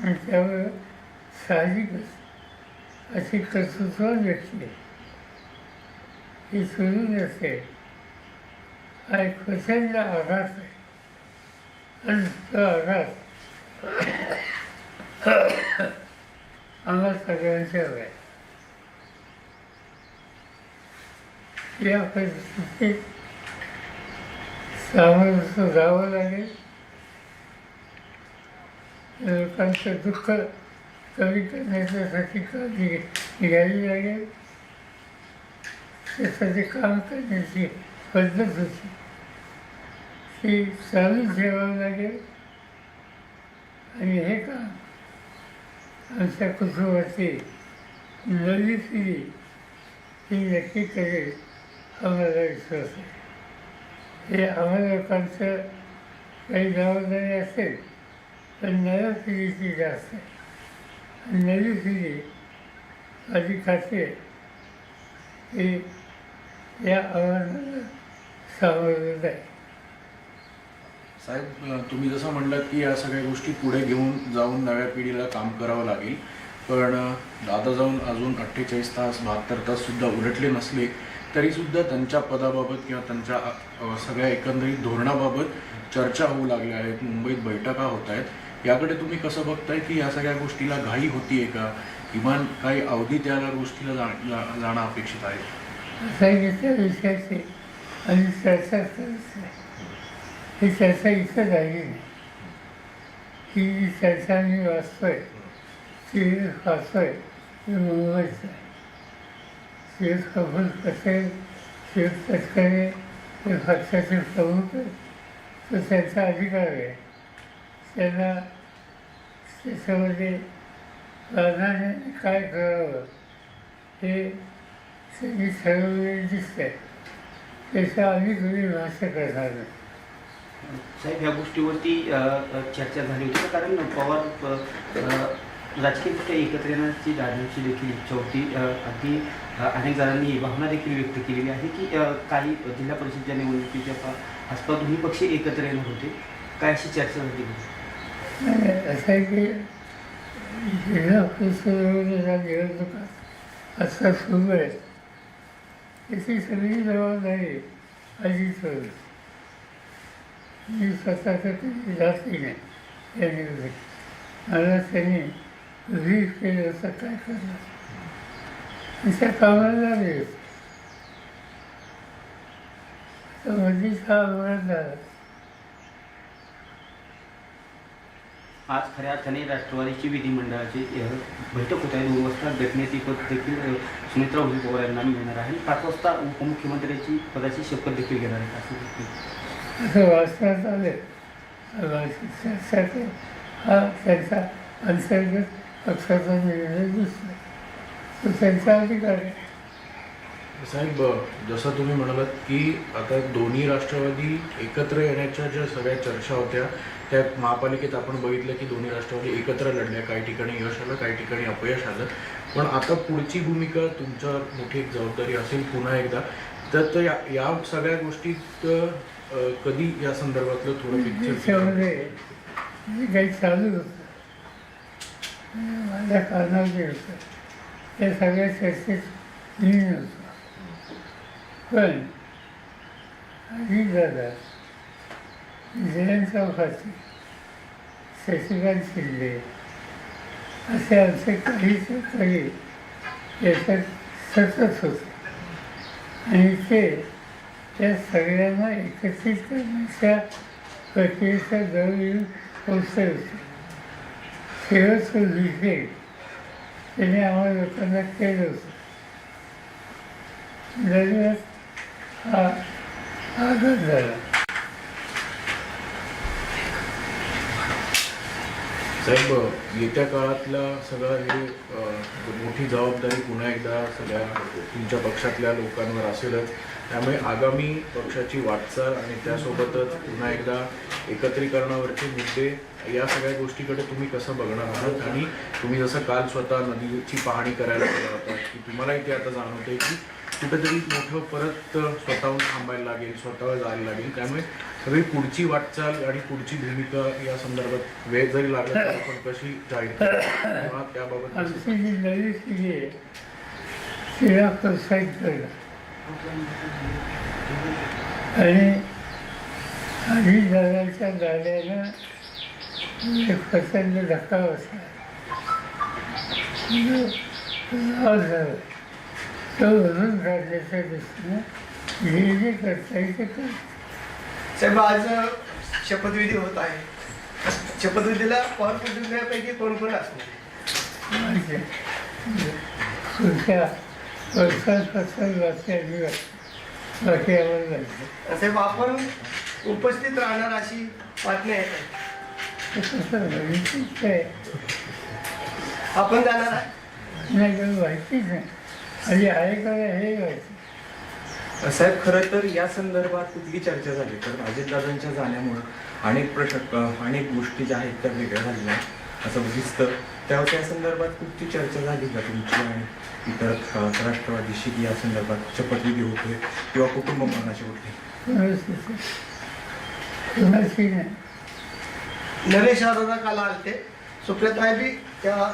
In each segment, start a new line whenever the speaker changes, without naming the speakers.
आणि त्यामुळं साहजिकच अशी कर्तृत्ववान व्यक्ती आहे ही सोडून असते हा एक प्रचंड आघात आहे आणि तो आघात आम्हा सगळ्यांच्यावर आहे. या परिस्थितीत सामोरं जावं लागेल. लोकांचं दुःख कमी करण्याच्यासाठी काळजी घ्यावी लागेल. त्यासाठी काम करण्याची पद्धत होती ती चालू ठेवावं लागेल आणि हे काम आमच्या कुटुंबाची नवी पिढी ही नक्की करेल आम्हाला विश्वास आहे. हे आम्हा लोकांचं काही जबाबदारी असेल पण नव्या पिढीची जास्त आहे. नवी पिढी माझी खात्री आहे की या आव्हानाला सामोरं जाईल.
साहेब, तुम्ही जसं म्हणलात की या सगळ्या गोष्टी पुढे घेऊन जाऊन नव्या पिढीला काम करावं लागेल, पण दादा जाऊन अजून 48 तास 72 ताससुद्धा उलटले नसले तरीसुद्धा त्यांच्या पदाबाबत किंवा त्यांच्या सगळ्या एकंदरीत धोरणाबाबत चर्चा होऊ लागल्या आहेत, मुंबईत बैठका होत आहेत. याकडे तुम्ही कसं बघताय की या सगळ्या गोष्टीला घाई होती आहे का, किमान काही अवधी त्या गोष्टीला जाणं अपेक्षित आहे?
त्या विषयाची आणि चर्चा करायची आहे. ही चर्चा इथं झाली नाही. ही जी चर्चा मी वाचतोय ती वाचतोय ती मुंबईचं आहे. शिव कपूर पटेल, शिव तटकरे हे पक्षाचे प्रमुख आहेत. तो त्यांचा अधिकार आहे. त्यांना त्याच्यामध्ये प्राधान्याने काय करावं हे त्यांनी ठरवलेले दिसतंय. त्याच्या आम्ही कोणी भाष्य करणार नाही.
साहेब, ह्या गोष्टीवरती चर्चा झाली होती कारण पवार राजकीयदृष्ट्या एकत्र येण्याची दादांची देखील इच्छा होती. अगदी अनेक जणांनी भावना देखील व्यक्त केलेली आहे की काही जिल्हा परिषदेच्या निवडणुकीच्या आसपास दोन्ही पक्ष एकत्र येणार होते. काय अशी चर्चा झाली?
असं आहे की जिल्हा परिषदेच्या निवडणुका आता सुरू आहेत त्याची सगळी जबाबदारी अजितवर. मी स्वतः कधी जाती नाही या निवडणुकीत. मला त्यांनी रीफ केलं होतं काय करणार त्या कामाला लागले होते. तर मध्येच हा अपघात झाला.
आज खऱ्या अर्थाने राष्ट्रवादीची विधिमंडळाची बैठक होत आहे. 2 वाजता गटनेते पद देखील सुमित्रा पवार यांना मिळणार आहे. 5 वाजता उपमुख्यमंत्र्याची पदाची शपथ देखील घेणार आहे
असं वाचण्यात आले. हा त्यांचा अंतर्गत पक्षाचा निर्णय दिसला. तो त्यांचा अधिकार आहे.
साहेब, जसं तुम्ही म्हणालात की आता दोन्ही राष्ट्रवादी एकत्र येण्याच्या ज्या सगळ्या चर्चा होत्या त्या महापालिकेत आपण बघितलं की दोन्ही राष्ट्रवादी एकत्र लढल्या. काही ठिकाणी यश आलं, काही ठिकाणी अपयश आलं. पण आता पुढची भूमिका तुमच्यावर मोठी एक जबाबदारी असेल पुन्हा एकदा. तर या सगळ्या गोष्टीत कधी या संदर्भातलं थोडं
त्याच्यामध्ये जे काही चालू होतं माझ्या कानावर जे होतं त्या सगळ्या चर्चेत मी नव्हतो. पण अजितदादा, जयंत चौकाची, शशिकांत शिंदे असे आमचे काही सहकारी याच्यात सतत होते आणि ते त्या सगळ्यांना एकत्रित करण्याच्या प्रक्रियेच्या जवळ पोचले होते. शेवटचं लिहिते त्याने आम्हाला लोकांना केलं होतं. दरम्यान हा आघात झाला.
साहेब, येत्या काळातला सगळं हे मोठी जबाबदारी पुन्हा एकदा सगळ्या तुमच्या पक्षातल्या लोकांवर असेलच. त्यामुळे आगामी पक्षाची वाटचाल आणि त्यासोबतच पुन्हा एकदा एकत्रीकरणावरचे मुद्दे या सगळ्या गोष्टीकडे तुम्ही कसं बघणार आहात? आणि तुम्ही जसं काल स्वतः नदीची पाहणी करायला गेला होता की तुम्हालाही ते आता जाणवतंय की कुठेतरी मोठं परत स्वतःहून थांबायला लागेल, स्वतःवर जायला लागेल. त्यामुळे तरी पुढची वाटचाल आणि पुढची भूमिका या संदर्भात वेळ जरी लागला तरी आपण कशी जाहीर करू किंवा त्याबाबत
आमची जी नवी पिढी आहे तिला प्रोत्साहित करणं आणि आधी दादाच्या गाड्यानं एक प्रचंड धक्का बसला झालं तो भरून काढण्याच्या दृष्टीनं जे जे करता येईल ते कर.
साहेब आज शपथविधी होत आहे. शपथविधीला पवार कुटुंबियापैकी कोण कोण असणार?
माझ्या पुढच्या वर्षांपासून बाकी आदिवासी बाकी आम्हाला जायचं
साहेब आपण उपस्थित राहणार अशी बातमी आहे का?
कसं माहितीच आहे
आपण जाणार आहे?
नाही काही माहितीच नाही आणि आहे का हे माहिती.
साहेब खरं तर या संदर्भात कुठली चर्चा झाली तर अजितदादांच्या जाण्यामुळं अनेक गोष्टी ज्या आहेत त्या वेगळ्या झालेल्या आहेत असं दिसतं. त्या संदर्भात कुठची चर्चा झाली का तुमची आणि इतर राष्ट्रवादीशी की या संदर्भात शपथविधी होते किंवा कुटुंब मनाशी होते?
कुणाची नाही.
नरेश अरोरा काल आलते. सुप्रिया बी त्या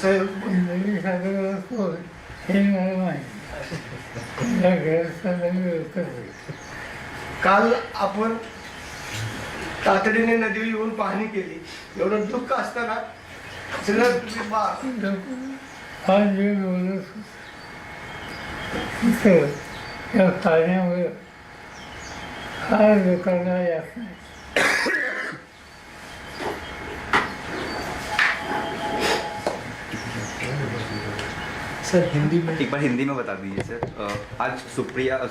साहेब
नवी सागर कोण हे मला माहिती. या घराचा नवी होतं.
काल आपण तातडीने नदीवर येऊन पाहणी केली. एवढं दुःख असताना सगळं
फार वेळ बोलत तिथं त्या पाण्यामुळे फार लोकांना यात नाही.
सर हिंदी में
एक बार हिंदी में बता दीजिए सर। आज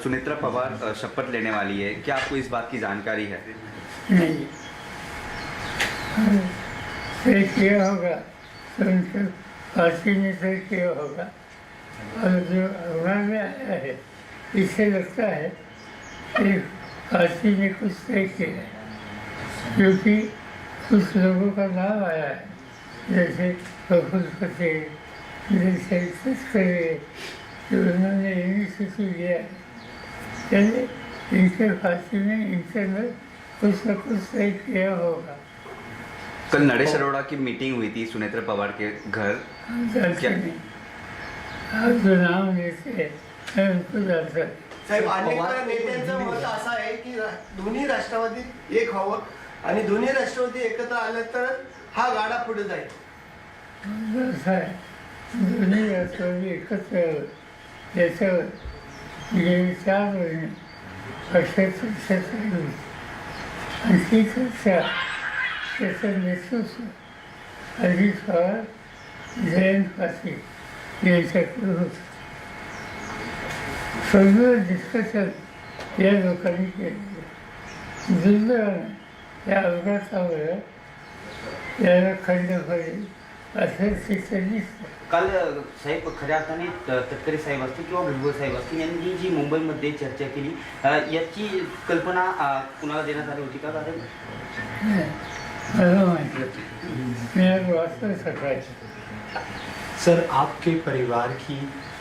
सुनेत्रा पवार शपथ लेने वाली है, क्या आपको इस बात की जानकारी है?
नहीं तय किया होगा तो उनसे पार्टी ने तय किया होगा और जो अखबार में आया है इससे लगता है कि पार्टी ने कुछ तय किया है क्योंकि कुछ लोगों का नाम आया है जैसे प्रफुल्ल पटेल जैसे तस्करे जो उन्होंने इनिशिएटिव लिया है यानी इनके पार्टी ने इंटरनल कुछ न कुछ तय किया होगा.
कल नरेश अरोड़ा की मीटिंग हुई थी सुनेत्रा पवार के घर.
हम जानते नहीं. आप जो नाम लेते हैं मैं उनको जानता नहीं.
साहेब अनेक नेत्यांचं मत असं आहे की दोन्ही राष्ट्रवादी एक व्हावं आणि दोन्ही राष्ट्रवादी एकत्र आले तर हा गाडा पुढे जाईल.
असं आहे दोन्ही राष्ट्रवादी एकत्र यावं याच्यावर गेली 4 महिने पक्षात चर्चा चालू होती आणि ती चर्चा त्याचं नेतृत्व अजित पवार जयंत पाटील यांच्याकडे होतं. सगळं डिस्कशन या लोकांनी केलेलं. दुर्दैवाने या अपघातामुळे याला खंड पडेल असं चित्र दिसतं.
काल साहेब खऱ्या अर्थाने तटकरे साहेब असतील किंवा भुजबळ साहेब असतील यांनी जी मुंबईमध्ये चर्चा केली याची कल्पना कुणाला देण्यात आली होती का? कारण
मला माहिती मी आज वाचलं सकाळी.
सर आपके परिवार की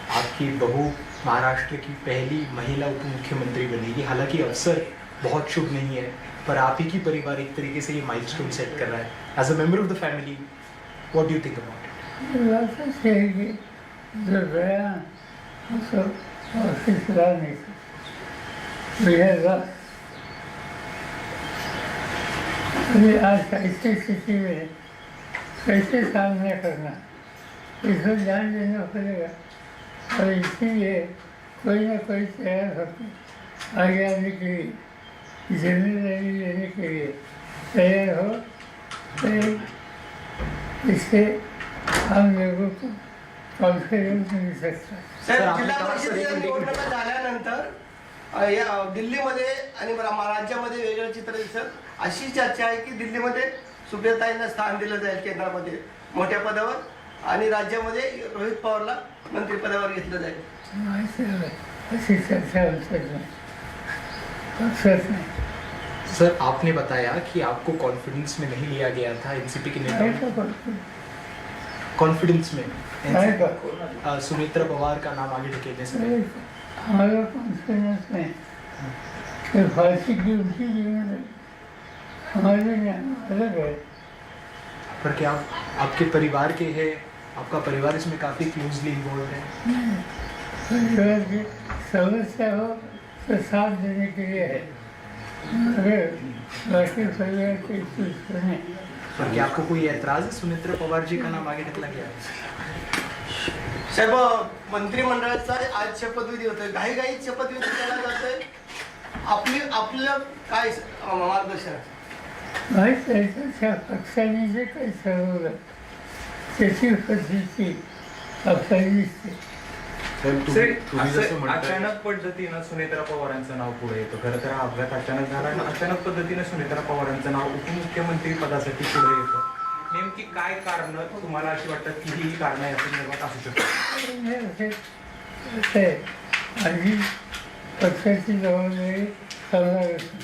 आपकी बहू महाराष्ट्र की पहली महिला उप मुख्यमंत्री बनेगी. हालांकि अवसर बहुत शुभ नहीं है पर आप ही की परिवार एक तरीके से ये माइलस्टोन सेट कर रहा है. As a member of the family what do you think about it?
वाचच आहे की जर वेळा असं ऑफिसला नाही बिहारला अभी आज ऐसी स्थिति में कैसे सामना करना इसको ध्यान देना पड़ेगा और इसीलिए कोई ना कोई तैयार होकर आगे आने के लिए जिम्मेदारी लेने के लिए तैयार हो तो इससे हम लोगों को कॉन्फिडेंस मिल सकता है.
साहेब जिल्हा परिषदेच्या निवडणुका झाल्यानंतर या दिल्लीमध्ये आणि राज्यामध्ये वेगळं चित्र दिसत. अशी चर्चा आहे की दिल्लीमध्ये सुप्रियाताईंना स्थान दिलं जाईल केंद्रामध्ये मोठ्या पदावर आणि राज्यामध्ये रोहित पवारला मंत्रिपदावर घेतलं जाईल.
माहिती आहे अशी चर्चा आमच्यात नाही पक्षात नाही.
सर आपने बताया कि आपको कॉन्फिडेंस में नहीं लिया गया था एनसीपी के
काय
नेता.
का करतो
कॉन्फिडेंस में
काय का
सुनेत्रा पवार का नाम आगे ढकेलने से
हमारा कॉन्फिडेंस नहीं तो फांसी की उनकी जीवन है, हमारे यहाँ अलग है।
पर क्या आपके परिवार के हैं, आपका परिवार इसमें काफ़ी क्लोजली इन्वॉल्व है?
परिवार की समस्या हो तो साथ देने के लिए है, अगर बाकी परिवार की कुछ सुने।
पर क्या आपको कोई ऐतराज है सुनेत्रा पवार जी का नाम आगे ढकला गया है?
साहेब, मंत्रिमंडळाचा आज शपथविधी होतोय, घाई शपथविधी केला जातोय. आपलं काय मार्गदर्शन आहे?
माहीत आहे त्या पक्षाने जे काही ठरवलं त्याची परिस्थिती आपल्याला दिसते.
साहेब, तुम्ही जसं
असं
म्हणताय
अचानक पद्धतीनं सुनेत्रा पवारांचं नाव पुढे येतं. खरं तर हा अपघात अचानक झाला आणि अचानक पद्धतीने सुनेत्रा पवारांचं नाव उपमुख्यमंत्री पदासाठी पुढे येतं. नेमकी काय कारण तुम्हाला अशी वाटतात की ही कारणं या संदर्भात असू शकतात?
असे आधी पक्षाची जबाबदारी करणार असते,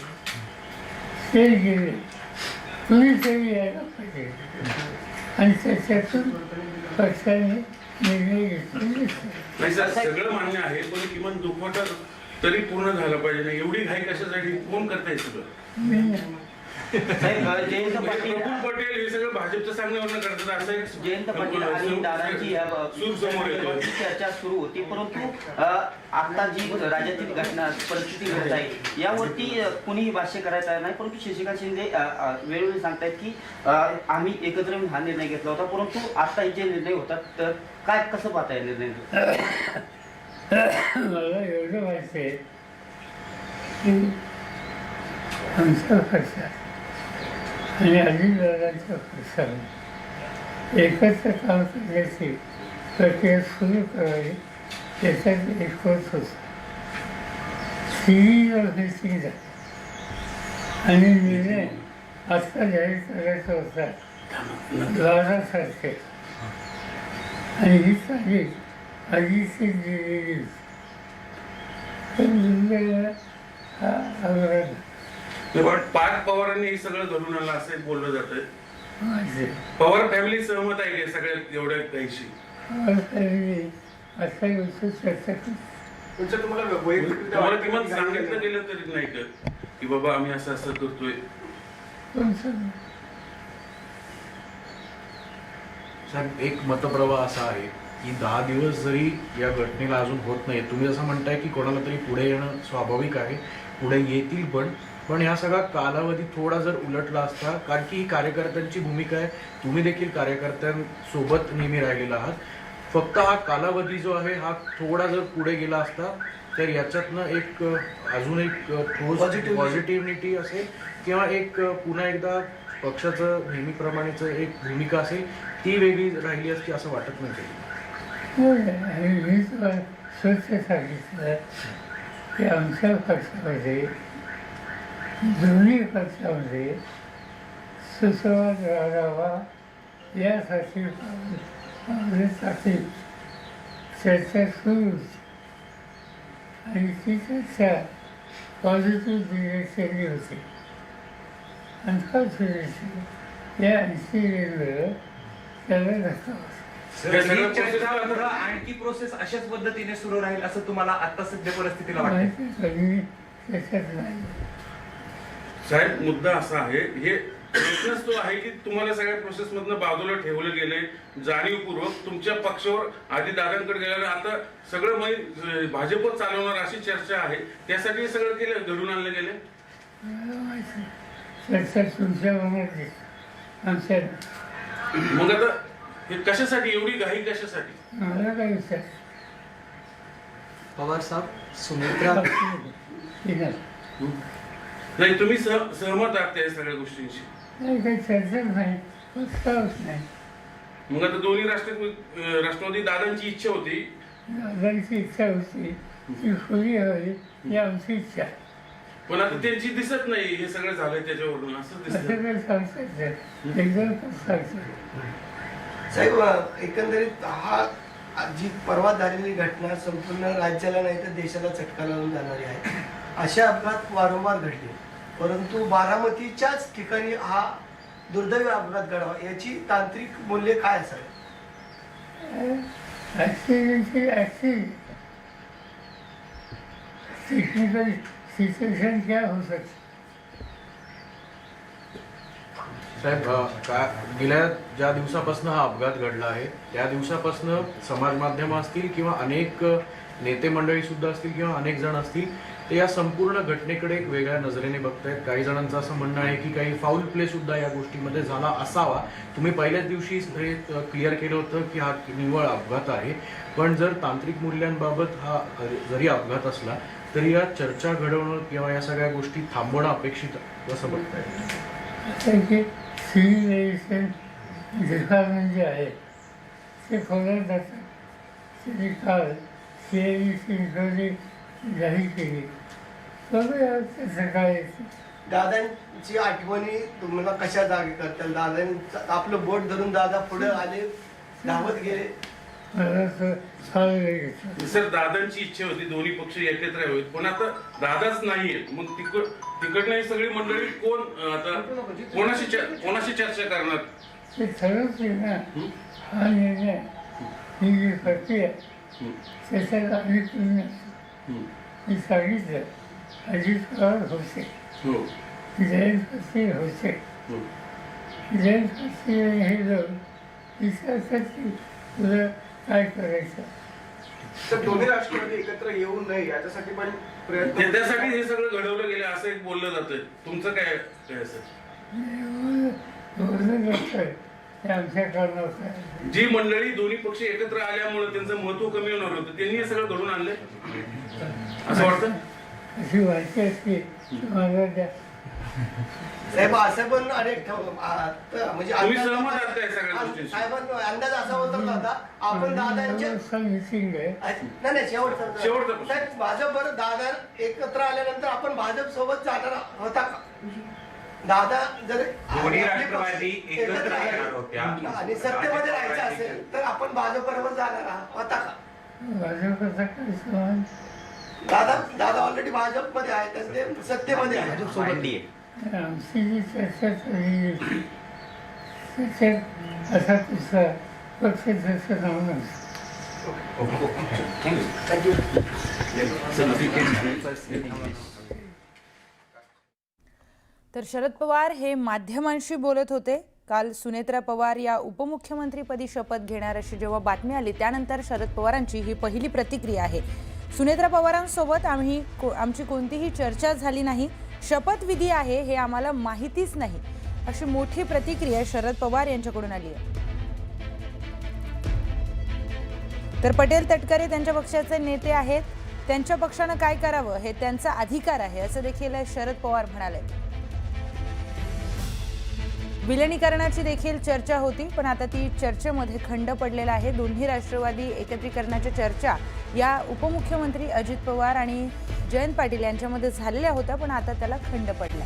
ते गेले, कुणीतरी यायला पाहिजे आणि त्याच्यातून पक्षाने निर्णय घेतलेले असते.
नाही सर, सगळं मान्य आहे, पण किमान दुखवटा तरी पूर्ण झालं पाहिजे ना. एवढी घाई कशासाठी? कोण करताय सगळं?
मी नाही.
साहेब जयंत
म्हणजे
पाटील
प्रफुल्ल पटेल हे सगळं भाजपच्या सांगण्यावरून करतात असं एक
जयंत पाटील आणि दादांची या
सूर समोर येतो.
चर्चा सुरू होती, परंतु आता जी राज्यातील घटना परिस्थिती घडत आहे यावरती कुणीही भाष्य करायचं नाही. परंतु शशिकांत शिंदे वेळोवेळी सांगतायत की आम्ही एकत्र येऊन हा निर्णय घेतला होता, परंतु आता जे निर्णय होतात तर काय कसं पाहताय निर्णय?
मला एवढं माहिती आहे की आमच्या पक्षात आणि अजितदादांच्या पक्षाने एकत्र काम करण्याची प्रक्रिया सुरू करावी त्याच्यात एकच होता. सीईवर मिटिंग झाली आणि निर्णय आत्ता जाहीर करायचा होता 12 तारखेला आणि ही तारीख आधीची दिलेली होती. पण दुर्दैवाने हा अपघात
पण पार्थ पवारांनी हे सगळं धरून आलं असं एक बोललं जातंय.
माझे
पवार फॅमिली सहमत आहे का सगळ्या एवढ्या काहीशी?
असा गोष्ट चर्चा करतो.
तुमचं तुम्हाला वैयक्तिक
तुम्हाला किमान सांगितलं गेलं तरी नाही का की बाबा आम्ही असं असं करतोय?
साहेब, एक मतप्रवाह असा आहे की 10 दिवस जरी या घटनेला अजून होत नाही, तुम्ही जसं म्हणताय की कोणाला तरी पुढे येणं स्वाभाविक आहे, पुढे येतील पण ह्या सगळा कालावधी थोडा जर उलटला असता, कारण की ही कार्यकर्त्यांची भूमिका आहे, तुम्ही देखील कार्यकर्त्यांसोबत नेहमी राहिलेला आहात. फक्त हा कालावधी जो आहे हा थोडा जर पुढे गेला असता तर याच्यातनं एक अजून एक ठोस पॉझिटिव्हिटी असेल किंवा एक पुन्हा एकदा पक्षाचं नेहमीप्रमाणेच एक भूमिका असेल ती वेगळी राहिली असती असं वाटत नाही.
मी तुम्हाला स्वच्छ सांगितलं की आमच्या पक्षामध्ये दोन्ही पक्षामध्ये सुसंवाद राहावा यासाठी चर्चा सुरू होती आणि ती चर्चा पॉझिटिव्ह डिरेक्शनली होती. अनफॉर्च्युनेटली या इन्सिडेंटवर त्याला धक्का बसला.
ही चर्चा पुढं आणखी प्रोसेस अशाच पद्धतीने सुरू राहील असं तुम्हाला आता सध्या परिस्थितीला वाटतं?
माहिती कधी त्याच्यात नाही.
साहेब, मुद्दा असा आहे, हे प्रश्नच तो आहे की तुम्हाला सगळ्या प्रोसेस मधनं बाजूला ठेवलं गेले जाणीवपूर्वक. तुमच्या पक्षावर आधी दादांकडे गेल्याने आता सगळं भाजप चालवणार अशी चर्चा आहे, त्यासाठी हे सगळं केलं, घडून आणलं गेले.
चर्चा तुमच्या मनात आमच्या
मग आता हे कशासाठी एवढी घाई कशासाठी?
मला काय विचार
पवार साहब, सुनेत्रा
नाही, तुम्ही सहमत आहात या सगळ्या गोष्टींशी?
नाही, काही चर्चाच नाही, प्रस्तावच नाही.
मग आता दोन्ही राष्ट्रवादी दादांची इच्छा होती,
दादांची इच्छा होती ती खुली हवी ही आमची इच्छा.
पण आता त्यांची दिसत नाही हे सगळं झालंय त्याच्यावरून असं दिसत.
असं काही सांगता येत नाही, एकदम सांगता.
साहेब, एकंदरीत हा जी परवा झालेली घटना संपूर्ण राज्याला नाही तर देशाला चटका लावून जाणारी आहे. असे अपघात वारंवार घडले, परंतु बारामतीच्याच ठिकाणी हा दुर्दैवी अपघात घडावा याची तांत्रिक मूल्य काय असावे? टेक्निकल
सिचुएशन क्या हो सकती?
साहेब गेल्या ज्या दिवसापासून हा अपघात घडला आहे त्या दिवसापासून समाज माध्यम असतील किंवा अनेक नेते मंडळी सुद्धा असतील किंवा अनेक जण असतील ते या संपूर्ण घटनेकडे एक वेगळ्या नजरेने बघतायत. काही जणांचं असं म्हणणं आहे की काही फाऊल प्ले सुद्धा या गोष्टीमध्ये झाला असावा. तुम्ही पहिल्याच दिवशी हे क्लिअर केलं होतं की हा निव्वळ अपघात आहे, पण जर तांत्रिक मूल्यांबाबत हा जरी अपघात असला तरी या चर्चा घडवणं किंवा या सगळ्या गोष्टी थांबवणं अपेक्षित कसं बघताय?
असं की सिव्हिल एव्हिएशन डिपार्टमेंट जे आहे ते खोल्यात जातात. त्यांनी काल CAVC जाहीर केली. बघूया त्याचं काय येतं.
दादांची आठवणी तुम्हाला कशा जागी करतात? दादांचं आपलं बोट धरून दादा पुढे आले, धावत गेले.
मला तर चालू घ्यायचं.
सर दादांची इच्छा होती दोन्ही पक्ष एकत्र यावेत, पण आता दादाच नाहीये. मग तिकडनं ही सगळी मंडळी कोण आता कोणाशी चर्चा करणार?
ते ठरवते ना. हा निर्णय ही जी प्रक्रिया त्याच्यात आम्ही पूर्ण मी सांगितलं. अजित पवार होते, जयंत पाटील होते. जयंत पाटील हे जाऊन विचारतात की तुला काय करायचं.
तर दोन्ही राष्ट्रवादी एकत्र येऊ नये याच्यासाठी पण प्रयत्न.
त्यासाठी हे सगळं घडवलं गेलं असं एक बोललं जातंय. तुमचं काय सर?
बोललं जातं ते आमच्या कारणात.
जी मंडळी दोन्ही पक्ष एकत्र आल्यामुळे त्यांचं महत्व कमी होणार होतं त्यांनी हे सगळं घडून आणलंय असं वाटतं.
अशी माहिती असते तुम्हाला द्या.
साहेब असं पण अनेक म्हणजे
तुम्ही सहमत आहात का या सगळ्या गोष्टींशी?
साहेबांना अंदाज असा होता होता आपण दादांच्या
मिसिंग आहे.
नाही शेवटचा
शेवटचा.
साहेब भाजप बरं दादा एकत्र आल्यानंतर आपण भाजप सोबत जाणार होता का? दादा जर
दोन्ही राष्ट्रवादी एकत्र
आहे
येणार होत्या
आणि सत्तेमध्ये राहायचं असेल तर आपण भाजप बरोबर जाणार होता का?
भाजपचा काय सवाल?
दादा ऑलरेडी भाजपमध्ये आहे तर ते सत्तेमध्ये आहे.
मांडली आहे.
आमची जी चर्चा झाली त्याच्यात असा कुठला पक्ष त्याचं नाव नसतं.
तर शरद पवार हे माध्यमांशी बोलत होते. काल सुनेत्रा पवार या उपमुख्यमंत्रीपदी शपथ घेणार अशी जेव्हा बातमी आली त्यानंतर शरद पवारांची ही पहिली प्रतिक्रिया आहे. सुनेत्रा पवारांसोबत आमची कोणतीही चर्चा झाली नाही. शपथविधी आहे हे आम्हाला माहितीच नाही, अशी मोठी प्रतिक्रिया शरद पवार यांच्याकडून आली आहे. तर पटेल तटकरे त्यांच्या पक्षाचे नेते आहेत. त्यांच्या पक्षानं काय करावं हे त्यांचा अधिकार आहे असं देखील शरद पवार म्हणाले. विलिनीकरणाची देखील चर्चा होती, पण आता ती चर्चेमध्ये खंड पडलेला आहे. दोन्ही राष्ट्रवादी एकत्रीकरणाच्या चर्चा या उपमुख्यमंत्री अजित पवार आणि जयंत पाटील यांच्यामध्ये झालेल्या होत्या, पण आता त्याला खंड पडला.